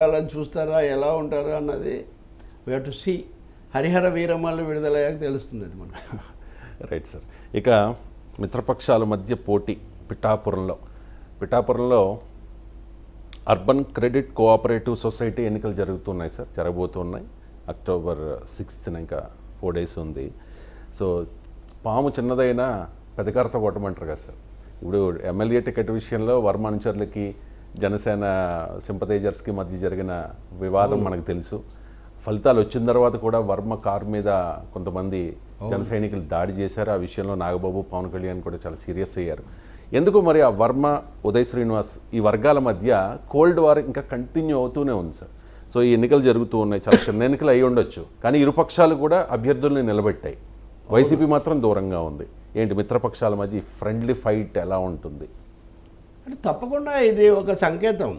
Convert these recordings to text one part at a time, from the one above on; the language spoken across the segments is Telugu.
వాళ్ళని చూస్తారా ఎలా ఉంటారా అన్నది we have to see. Hari Hara Veera Mallu విడుదలయ్యాక తెలుస్తుంది అది మనకు. Right sir. ఇక మిత్రపక్షాల మధ్య పోటీ పిఠాపురంలో అర్బన్ క్రెడిట్ కోఆపరేటివ్ సొసైటీ ఎన్నికలు జరుగుతున్నాయి సార్, జరగబోతున్నాయి. అక్టోబర్ 6th ఇంకా 4 days ఉంది. సో పాము చిన్నదైనా పెదకరత కొట్టమంటారు కదా సార్. ఇప్పుడు ఎమ్మెల్యే టికెట్ విషయంలో వర్మ అనుచరులకి జనసేన సింపథైజర్స్కి మధ్య జరిగిన వివాదం మనకు తెలుసు. ఫలితాలు వచ్చిన తర్వాత కూడా వర్మ కారు మీద కొంతమంది జన సైనికులు దాడి చేశారు. ఆ విషయంలో నాగబాబు, పవన్ కళ్యాణ్ కూడా చాలా సీరియస్ అయ్యారు. ఎందుకు మరి ఆ వర్మ, ఉదయ్ శ్రీనివాస్ ఈ వర్గాల మధ్య కోల్డ్ వార్ ఇంకా కంటిన్యూ అవుతూనే ఉంది సార్. సో ఈ ఎన్నికలు జరుగుతూ ఉన్నాయి, చాలా చిన్న ఎన్నికలు అయి ఉండొచ్చు, కానీ ఇరుపక్షాలు కూడా అభ్యర్థుల్ని నిలబెట్టాయి. వైసీపీ మాత్రం దూరంగా ఉంది. ఏంటి మిత్రపక్షాల మధ్య ఫ్రెండ్లీ ఫైట్ ఎలా ఉంటుంది? అంటే తప్పకుండా ఇది ఒక సంకేతం.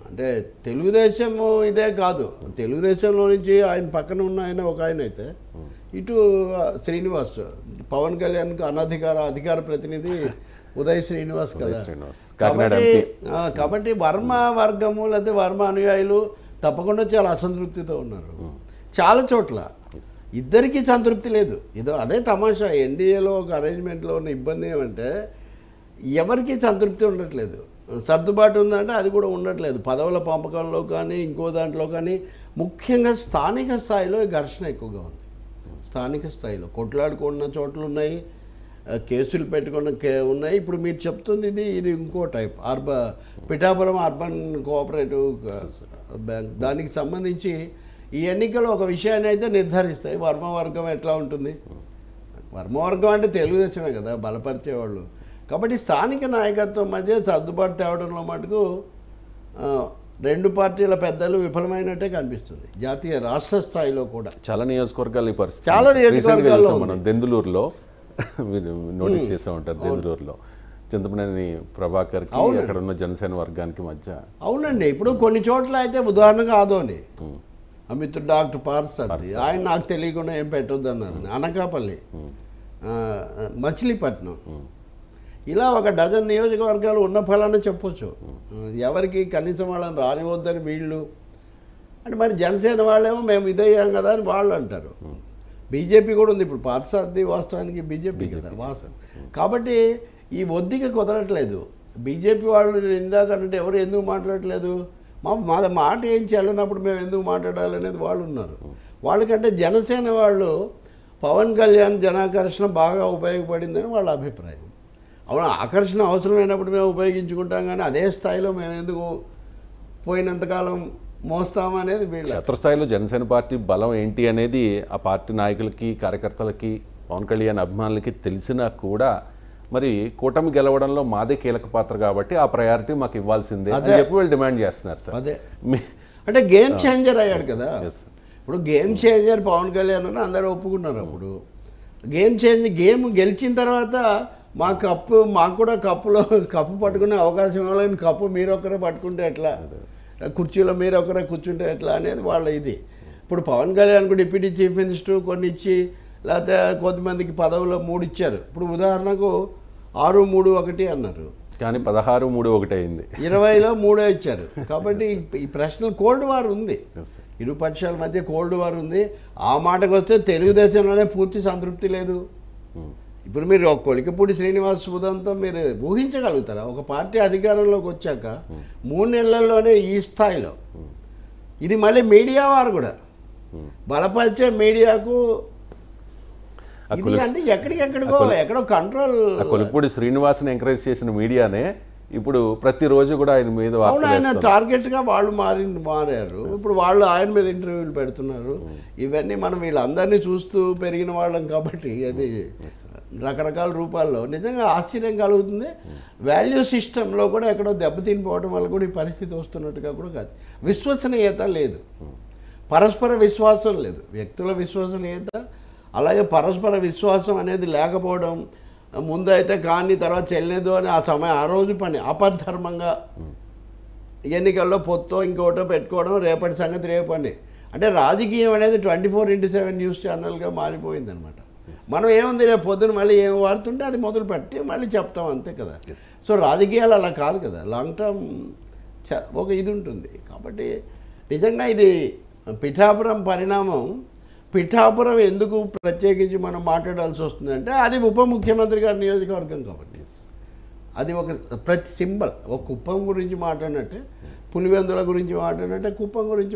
అంటే తెలుగుదేశం ఇదే కాదు, తెలుగుదేశంలో నుంచి ఆయన పక్కన ఉన్న ఒక ఆయన అయితే ఇటు శ్రీనివాస్, పవన్ కళ్యాణ్కి అధికార ప్రతినిధి ఉదయ్ శ్రీనివాస్ కదా. కాబట్టి వర్మ వర్గము లేకపోతే వర్మ అనుయాయులు తప్పకుండా చాలా అసంతృప్తితో ఉన్నారు. చాలా చోట్ల ఇద్దరికీ సంతృప్తి లేదు. అదే తమాషా. ఎన్డీఏలో ఒక అరేంజ్మెంట్లో ఉన్న ఇబ్బంది ఏమంటే ఎవరికి సంతృప్తి ఉండట్లేదు. సర్దుబాటు ఉందంటే అది కూడా ఉండట్లేదు. పదవుల పంపకంలో కానీ ఇంకో దాంట్లో కానీ ముఖ్యంగా స్థానిక స్థాయిలో ఘర్షణ ఎక్కువగా ఉంది. స్థానిక స్థాయిలో కొట్లాడుకున్న చోట్లు ఉన్నాయి, కేసులు పెట్టుకున్న ఉన్నాయి. ఇప్పుడు మీరు చెప్తుంది ఇది ఇంకో type. Pithapuram urban cooperative bank, దానికి సంబంధించి ఈ ఎన్నికలు ఒక విషయాన్ని అయితే నిర్ధారిస్తాయి. వర్గం ఎట్లా ఉంటుంది. వర్గం అంటే తెలుగుదేశమే కదా బలపరిచేవాళ్ళు. కాబట్టి స్థానిక నాయకత్వం మధ్య సర్దుబాటు తేవడంలో మటుకు రెండు పార్టీల పెద్దలు విఫలమైనట్టే కనిపిస్తుంది. జాతీయ రాష్ట్ర స్థాయిలో కూడా చాలా నియోజకవర్గాలు ఈ పరిస్థితి. చాలా నియోజకవర్గాల్లో మనం దెందులూరులో నోటీస్ చేసే ఉంటారు. దెందులూరులో చింతమనేని ప్రభాకర్కి అక్కడ ఉన్న జనసేన వర్గానికి మధ్య. అవునండి. ఇప్పుడు కొన్ని చోట్ల అయితే ఉదాహరణగా ఆదోని మిత్రుడు డాక్టర్ పార్సారథి ఆయన నాకు తెలియకుండా ఏం పెట్టొద్దు అన్నారు. అనకాపల్లి, మచిలీపట్నం, ఇలా ఒక డజన్ నియోజకవర్గాలు ఉన్న ఫలాన్ని చెప్పొచ్చు. ఎవరికి కనీసం వాళ్ళని రానివద్దని వీళ్ళు అంటే, మరి జనసేన వాళ్ళేమో మేము ఇదయ్యాం కదా అని వాళ్ళు అంటారు. బీజేపీ కూడా ఉంది. ఇప్పుడు పార్సారథి వాస్తవానికి బీజేపీ కదా వాస్తవం. కాబట్టి ఈ ఒద్దిక కుదరట్లేదు. బీజేపీ వాళ్ళు ఇందాకంటే ఎవరు ఎందుకు మాట్లాడట్లేదు, మా మాట ఏం చెల్లనప్పుడు మేము ఎందుకు మాట్లాడాలనేది వాళ్ళు ఉన్నారు. వాళ్ళకంటే జనసేన వాళ్ళు పవన్ కళ్యాణ్ జనాకర్షణ బాగా ఉపయోగపడిందని వాళ్ళ అభిప్రాయం. అవును, ఆకర్షణ అవసరమైనప్పుడు మేము ఉపయోగించుకుంటాం, కానీ అదే స్థాయిలో మేము ఎందుకు పోయినంతకాలం మోస్తామనేది వీళ్ళు. క్షేత్రస్థాయిలో జనసేన పార్టీ బలం ఏంటి అనేది ఆ పార్టీ నాయకులకి, కార్యకర్తలకి, పవన్ కళ్యాణ్ అభిమానులకి తెలిసినా కూడా మరి కూటమి గెలవడంలో మాదే కీలక పాత్ర కాబట్టి ఆ ప్రయారిటీ మాకు ఇవ్వాల్సిందే అని చెప్పి వీళ్ళు డిమాండ్ చేస్తున్నారు సార్. అదే అంటే గేమ్ చేంజర్ అయ్యాడు కదా. ఇప్పుడు గేమ్ చేంజర్ పవన్ కళ్యాణ్ అని అందరూ ఒప్పుకున్నారు. అప్పుడు గేమ్ గెలిచిన తర్వాత మాకు కూడా కప్పు పట్టుకునే అవకాశం ఇవ్వాలని, కప్పు మీరొక్కరే పట్టుకుంటే ఎట్లా, కుర్చీలో మీరొక్కరే కూర్చుంటే ఎట్లా అనేది వాళ్ళ ఇది. ఇప్పుడు పవన్ కళ్యాణ్ కూడా డిప్యూటీ చీఫ్ మినిస్టర్ కొన్ని ఇచ్చి, లేకపోతే కొద్దిమందికి పదవులో 3 ఇచ్చారు. ఇప్పుడు ఉదాహరణకు 6, 3, 1 అన్నారు, కానీ 16, 3, 1 అయింది. 20లో 3 ఇచ్చారు. కాబట్టి ఈ ప్రశ్నలు కోల్డ్ వార్ ఉంది, ఇరు పక్షాల మధ్య కోల్డ్ వార్ ఉంది. ఆ మాటకు వస్తే తెలుగుదేశంలోనే పూర్తి సంతృప్తి లేదు. ఇప్పుడు మీరు కొలికపూడి శ్రీనివాస్ ఉదంతం మీరు ఊహించగలుగుతారా? ఒక పార్టీ అధికారంలోకి వచ్చాక 3 నెలల్లోనే ఈ స్థాయిలో. ఇది మళ్ళీ మీడియా వారు కూడా బలపరిచే మీడియాకు అంటే ఎక్కడో కంట్రోల్. కొలికపూడి శ్రీనివాస్ని ఎంకరేజ్ చేసిన మీడియానే ఇప్పుడు ప్రతిరోజు కూడా ఆయన మీద ఆయన టార్గెట్గా వాళ్ళు మారారు. ఇప్పుడు వాళ్ళు ఆయన మీద ఇంటర్వ్యూలు పెడుతున్నారు. ఇవన్నీ మనం వీళ్ళందరినీ చూస్తూ పెరిగిన వాళ్ళం కాబట్టి అది రకరకాల రూపాల్లో నిజంగా ఆశ్చర్యం కలుగుతుంది. వాల్యూ సిస్టంలో కూడా ఎక్కడో దెబ్బతినిపోవడం వల్ల కూడా ఈ పరిస్థితి వస్తున్నట్టుగా కూడా కాదు. విశ్వసనీయత లేదు, పరస్పర విశ్వాసం లేదు, వ్యక్తుల విశ్వసనీయత, అలాగే పరస్పర విశ్వాసం అనేది లేకపోవడం. ముందు అయితే కానీ తర్వాత చెల్లలేదు అని ఆ రోజు పని అపధర్మంగా ఎన్నికల్లో పొత్తో ఇంకోటో పెట్టుకోవడం, రేపటి సంగతి రేపని. అంటే రాజకీయం అనేది 24/7 న్యూస్ ఛానల్గా మారిపోయిందనమాట. మనం ఏముంది రేపు పొద్దున మళ్ళీ ఏం వాడుతుంటే అది మొదలు పెట్టి మళ్ళీ చెప్తాం, అంతే కదా. సో రాజకీయాలు అలా కాదు కదా, లాంగ్ టర్మ్ ఒక ఇది ఉంటుంది. కాబట్టి నిజంగా ఇది పిఠాపురం పరిణామం. పిఠాపురం ఎందుకు ప్రత్యేకించి మనం మాట్లాడాల్సి వస్తుందంటే అది ఉప ముఖ్యమంత్రి గారి నియోజకవర్గం కాబట్టి. అది ఒక ప్రతి సింబల్. ఒక కుప్పం గురించి మాట్లాడినట్టే, పులివెందుల గురించి మాట్లాడినట్టే కుప్పం గురించి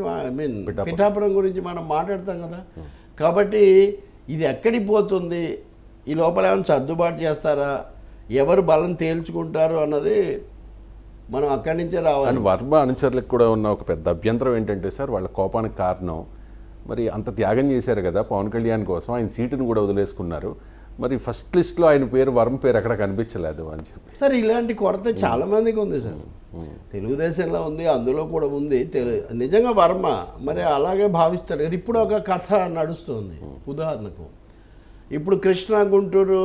పిఠాపురం గురించి మనం మాట్లాడతాం కదా. కాబట్టి ఇది ఎక్కడికి పోతుంది, ఈ లోపల ఏమైనా సర్దుబాటు చేస్తారా, ఎవరు బలం తేల్చుకుంటారు అన్నది మనం అక్కడి నుంచే రావాలి. అండ్ వర్మ అనుచరులకు కూడా ఉన్న ఒక పెద్ద అభ్యంతరం ఏంటంటే సార్, వాళ్ళ కోపానికి కారణం మరి అంత త్యాగం చేశారు కదా పవన్ కళ్యాణ్ కోసం, ఆయన సీటును కూడా వదిలేసుకున్నారు. మరి ఫస్ట్ లిస్ట్లో ఆయన పేరు, వర్మ పేరు ఎక్కడ కనిపించలేదు అని చెప్పి. సార్ ఇలాంటి కొరత చాలామందికి ఉంది సార్. తెలుగుదేశంలో ఉంది, అందులో కూడా ఉంది. నిజంగా వర్మ మరి అలాగే భావిస్తాడు కదా. ఇప్పుడు ఒక కథ నడుస్తుంది. ఉదాహరణకు ఇప్పుడు కృష్ణా, గుంటూరు,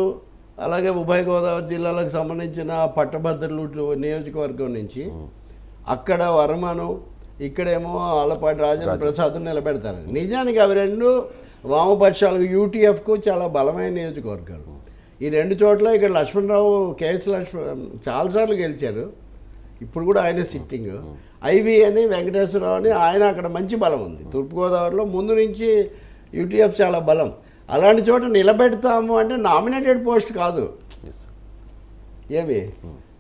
అలాగే ఉభయ గోదావరి జిల్లాలకు సంబంధించిన పట్టభద్రులు నియోజకవర్గం నుంచి అక్కడ వర్మను, ఇక్కడేమో ఆలపాటి రాజేంద్ర ప్రసాద్ నిలబెడతారు. నిజానికి అవి రెండు వామపక్షాలకు, యూటీఎఫ్కు చాలా బలమైన నియోజకవర్గాలు. ఈ రెండు చోట్ల ఇక్కడ లక్ష్మణరావు, కేఎస్ లక్ష్మణ్ చాలాసార్లు గెలిచారు. ఇప్పుడు కూడా ఆయన సిట్టింగ్. ఐవి అని వెంకటేశ్వరరావు అని ఆయన అక్కడ మంచి బలం ఉంది. తూర్పుగోదావరిలో ముందు నుంచి యూటీఎఫ్ చాలా బలం. అలాంటి చోట నిలబెడతాము అంటే నామినేటెడ్ పోస్ట్ కాదు ఏమి.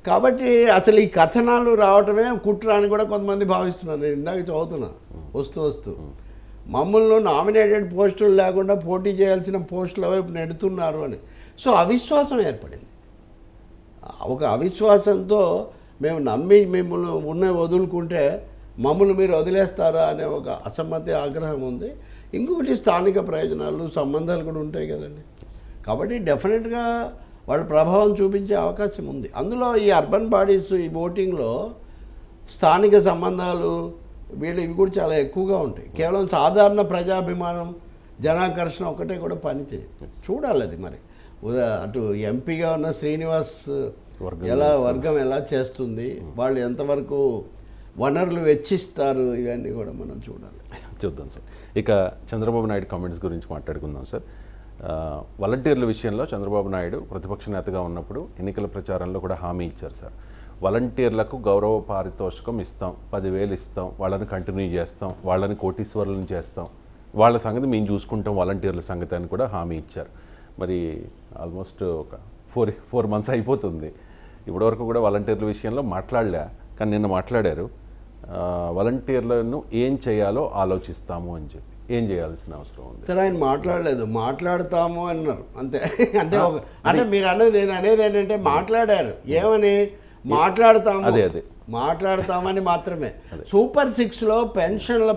కాబట్టి అసలు ఈ కథనాలు రావటమే కుట్ర అని కూడా కొంతమంది భావిస్తున్నారు. నేను ఇందాక చదువుతున్నా వస్తూ మమ్మల్ని నామినేటెడ్ పోస్టులు లేకుండా పోటీ చేయాల్సిన పోస్టుల వైపు నెడుతున్నారు అని. సో అవిశ్వాసం ఏర్పడింది. ఒక అవిశ్వాసంతో మేము నమ్మి మిమ్మల్ని వదులుకుంటే మమ్మల్ని మీరు వదిలేస్తారా అనే ఒక అసమ్మతి, ఆగ్రహం ఉంది. ఇంకొకటి స్థానిక ప్రయోజనాలు, సంబంధాలు కూడా ఉంటాయి కదండి. కాబట్టి డెఫినెట్గా వాళ్ళ ప్రభావం చూపించే అవకాశం ఉంది. అందులో ఈ అర్బన్ బాడీస్ ఈ ఓటింగ్లో స్థానిక సంబంధాలు ఇవి కూడా చాలా ఎక్కువగా ఉంటాయి. కేవలం సాధారణ ప్రజాభిమానం, జనాకర్షణ ఒకటే కూడా పనిచేయదు. చూడాలి అది మరి. అటు ఎంపీగా ఉన్న శ్రీనివాస్ వర్గం ఎలా చేస్తుంది, వాళ్ళు ఎంతవరకు వనరులు వెచ్చిస్తారు, ఇవన్నీ కూడా మనం చూడాలి. చూద్దాం సార్. ఇక చంద్రబాబు నాయుడు కామెంట్స్ గురించి మాట్లాడుకుందాం సార్. వాలంటీర్ల విషయంలో చంద్రబాబు నాయుడు ప్రతిపక్ష నేతగా ఉన్నప్పుడు ఎన్నికల ప్రచారంలో కూడా హామీ ఇచ్చారు సార్. వాలంటీర్లకు గౌరవ పారితోషికం ఇస్తాం, 10,000 ఇస్తాం, వాళ్ళని కంటిన్యూ చేస్తాం, వాళ్ళని కోటీశ్వరులను చేస్తాం, వాళ్ళ సంగతి మేము చూసుకుంటాం, వాలంటీర్ల సంగతి అని కూడా హామీ ఇచ్చారు. మరి ఆల్మోస్ట్ ఒక 4 months అయిపోతుంది. ఇప్పటివరకు కూడా వాలంటీర్ల విషయంలో మాట్లాడలే, కానీ నిన్న మాట్లాడారు. వాలంటీర్లను ఏం చేయాలో ఆలోచిస్తాము అని చెప్పి. ఏం చేయాల్సిన అవసరం ఉంది సార్? ఆయన మాట్లాడలేదు, మాట్లాడతాము అన్నారు అంతే. అంటే మీరు అన్నది, నేను అనేది ఏంటంటే మాట్లాడారు. ఏమని మాట్లాడతాము, అదే మాట్లాడతామని మాత్రమే. సూపర్ 6లో పెన్షన్ల